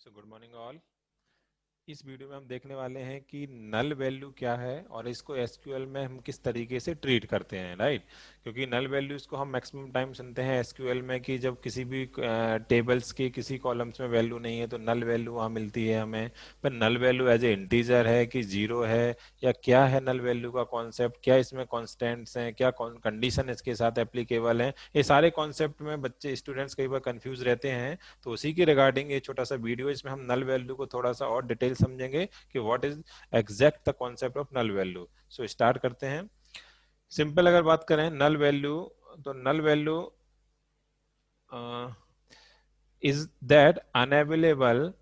So good morning all. इस video में हम देखने वाले हैं कि नल वैल्यू क्या है और इसको एसक्यूएल में हम किस तरीके से ट्रीट करते हैं, राइट। क्योंकि नल वैल्यूज को हम मैक्सिमम टाइम सुनते हैं एसक्यूएल में कि जब किसी भी टेबल्स के किसी कॉलम्स में वैल्यू नहीं है तो नल वैल्यू वहाँ मिलती है हमें। पर null value as a integer है कि जीरो है या क्या है नल वैल्यू का कॉन्सेप्ट, क्या इसमें कॉन्स्टेंट्स हैं, क्या कंडीशन इसके साथ एप्लीकेबल है, ये सारे कॉन्सेप्ट में बच्चे स्टूडेंट्स कई बार कंफ्यूज रहते हैं। तो उसी के रिगार्डिंग ये छोटा सा वीडियो, इसमें हम नल वैल्यू को थोड़ा सा और डिटेल समझेंगे कि what is exact the concept of null value. So start करते हैं। सिंपल अगर बात करें नल वैल्यू, तो null value is that unavailable.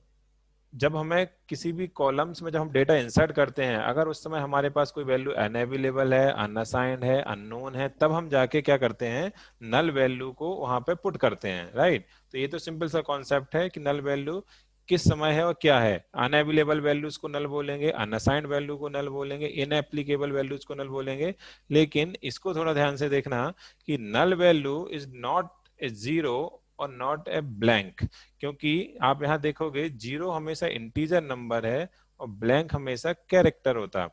जब हमें किसी भी कॉलम्स में जब हम डेटा इंसर्ट करते हैं, अगर उस समय हमारे पास कोई वैल्यू अनअवेलेबल है, अनअसाइंड है, अननोन है, तब हम जाके क्या करते हैं, नल वैल्यू को वहां पे पुट करते हैं, राइट। तो ये तो सिंपल सा कॉन्सेप्ट है कि नल वैल्यू किस समय है और क्या है। अनअवेलेबल वैल्यूज को नल बोलेंगे, अनअसाइंड वैल्यू को नल बोलेंगे, इनएप्लीकेबल वैल्यूज को नल बोलेंगे। लेकिन इसको थोड़ा ध्यान से देखना कि null value is not a zero और नॉट ए ब्लैंक। क्योंकि आप यहां देखोगे जीरो हमेशा इंटीजर नंबर है और ब्लैंक हमेशा कैरेक्टर होता।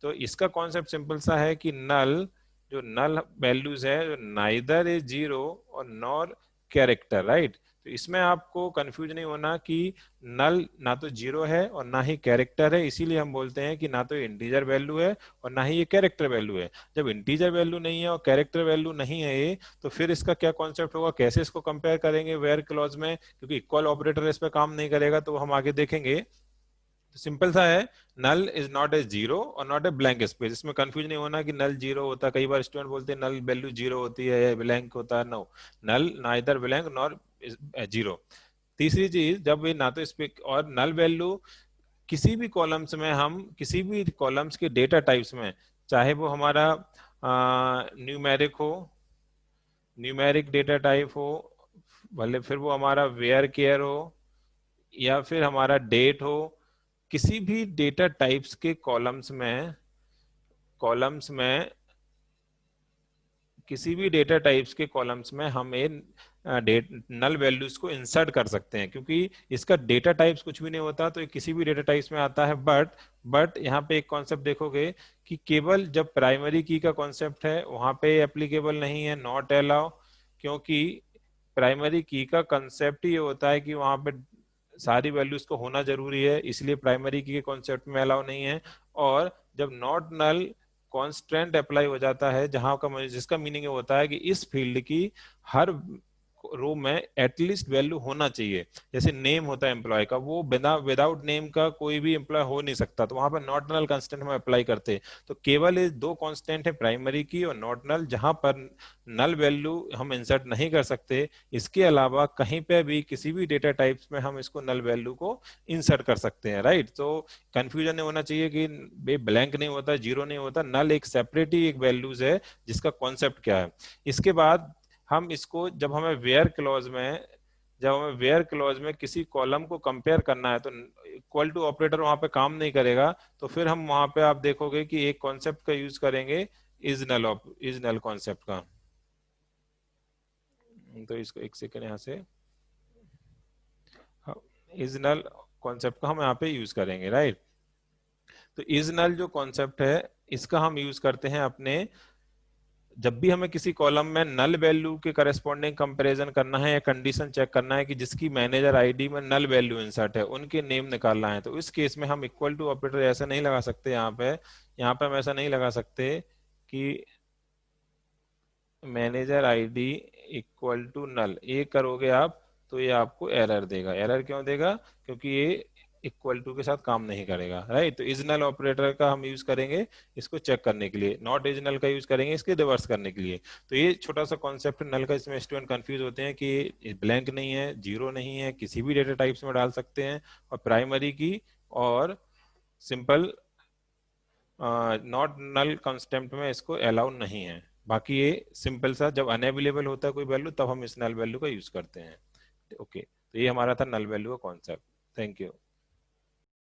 तो इसका कॉन्सेप्ट सिंपल सा है कि नल, जो नल वैल्यूज है, जो नाइदर इज जीरो और नॉर कैरेक्टर, राइट। तो इसमें आपको कंफ्यूज नहीं होना कि नल ना तो जीरो है और ना ही कैरेक्टर है, इसीलिए हम बोलते हैं कि ना तो इंटीजर वैल्यू है और ना ही ये कैरेक्टर वैल्यू है। जब इंटीजर वैल्यू नहीं है और कैरेक्टर वैल्यू नहीं है ये, तो फिर इसका क्या कॉन्सेप्ट होगा, कैसे इसको कंपेयर करेंगे वेयर क्लॉज में, क्योंकि इक्वल ऑपरेटर इस पे काम नहीं करेगा, तो हम आगे देखेंगे। तो सिंपल सा है, null is not a zero और नॉट ए ब्लैंक स्पेस। इसमें कंफ्यूज नहीं होना कि नल जीरो होता है, कई बार स्टूडेंट बोलते हैं नल वैल्यू जीरो होती है या ब्लैंक होता है। नो, नल ना इधर ब्लैंक नॉर जीरो। तीसरी चीज, जब ये ना तो इस पे और नल वैल्यू किसी भी कॉलम्स में, हम किसी भी कॉलम्स के डेटा टाइप्स में, चाहे वो हमारा न्यूमेरिक हो, न्यूमेरिक डेटा टाइप हो, भले फिर वो हमारा वेयर केयर हो या फिर हमारा डेट हो, किसी भी डेटा टाइप्स के कॉलम्स में किसी भी डेटा टाइप्स के कॉलम्स में हम डेट नल वैल्यूज को इंसर्ट कर सकते हैं। क्योंकि इसका डेटा टाइप्स कुछ भी नहीं होता, तो ये किसी भी डेटा टाइप्स में आता है। बट यहाँ पे एक कॉन्सेप्ट देखोगे कि केवल जब प्राइमरी की का कॉन्सेप्ट है वहां पे एप्लीकेबल नहीं है, नॉट अलाउ। क्योंकि प्राइमरी की का कंसेप्ट ही ये होता है कि वहां पे सारी वैल्यूज को होना जरूरी है, इसलिए प्राइमरी की के कॉन्सेप्ट में अलाउ नहीं है। और जब नॉट नल कॉन्स्टेंट अप्लाई हो जाता है, जहां का जिसका मीनिंग होता है कि इस फील्ड की हर रो में एटलीस्ट वैल्यू होना चाहिए। जैसे नेम होता है एम्प्लॉय का, वो बिना विदाउट नेम का कोई भी एम्प्लॉय हो नहीं सकता, तो वहां पर नॉट नल कांस्टेंट हम अप्लाई करते हैं। तो केवल ये दो कांस्टेंट है, प्राइमरी की और नॉट नल, जहां पर नल वैल्यू हम इंसर्ट नहीं कर सकते। इसके अलावा कहीं पे भी किसी भी डेटा टाइप्स में हम इसको नल वैल्यू को इंसर्ट कर सकते हैं, राइट। तो कंफ्यूजन नहीं होना चाहिए कि ब्लैंक नहीं होता, जीरो नहीं होता, नल एक सेपरेट ही एक वैल्यूज है जिसका कॉन्सेप्ट क्या है। इसके बाद हम इसको, जब हमें वेयर क्लॉज में किसी कॉलम को कंपेयर करना है, तो इक्वल टू ऑपरेटर वहां पे काम नहीं करेगा। तो फिर हम वहां पे आप देखोगे कि एक कॉन्सेप्ट का यूज करेंगे, इज नल कॉन्सेप्ट का। तो इसको एक सेकेंड यहाँ से, इज नल कॉन्सेप्ट का हम यहाँ पे यूज करेंगे, राइट। तो इज नल जो कॉन्सेप्ट है, इसका हम यूज करते हैं अपने, जब भी हमें किसी कॉलम में नल वैल्यू के करस्पॉन्डिंग कंपैरिजन करना है या कंडीशन चेक करना है कि जिसकी मैनेजर आईडी में नल वैल्यू इंसर्ट है, उनके नेम निकालना है, तो इस केस में हम इक्वल टू ऑपरेटर ऐसा नहीं लगा सकते। यहाँ पे हम ऐसा नहीं लगा सकते कि manager ID equal to null, ये करोगे आप तो ये आपको एरर देगा। एरर क्यों देगा, क्योंकि ये इक्वल टू के साथ काम नहीं करेगा, राइट। तो इज नल ऑपरेटर का हम यूज करेंगे इसको चेक करने के लिए, नॉट इज नल का यूज करेंगे इसके रिवर्स करने के लिए। तो ये छोटा सा कॉन्सेप्ट नल का, इसमें स्टूडेंट कंफ्यूज होते हैं कि ब्लैंक नहीं है, जीरो नहीं है, किसी भी डेटा टाइप्स में डाल सकते हैं, और प्राइमरी की और सिंपल नॉट नल कंस्टेंट में इसको अलाउ नहीं है। बाकी ये सिंपल सा, जब अनअवेलेबल होता है कोई वैल्यू तब हम इस नल वैल्यू का यूज करते हैं। ओके, तो ये हमारा था नल वैल्यू का कॉन्सेप्ट। Thank you.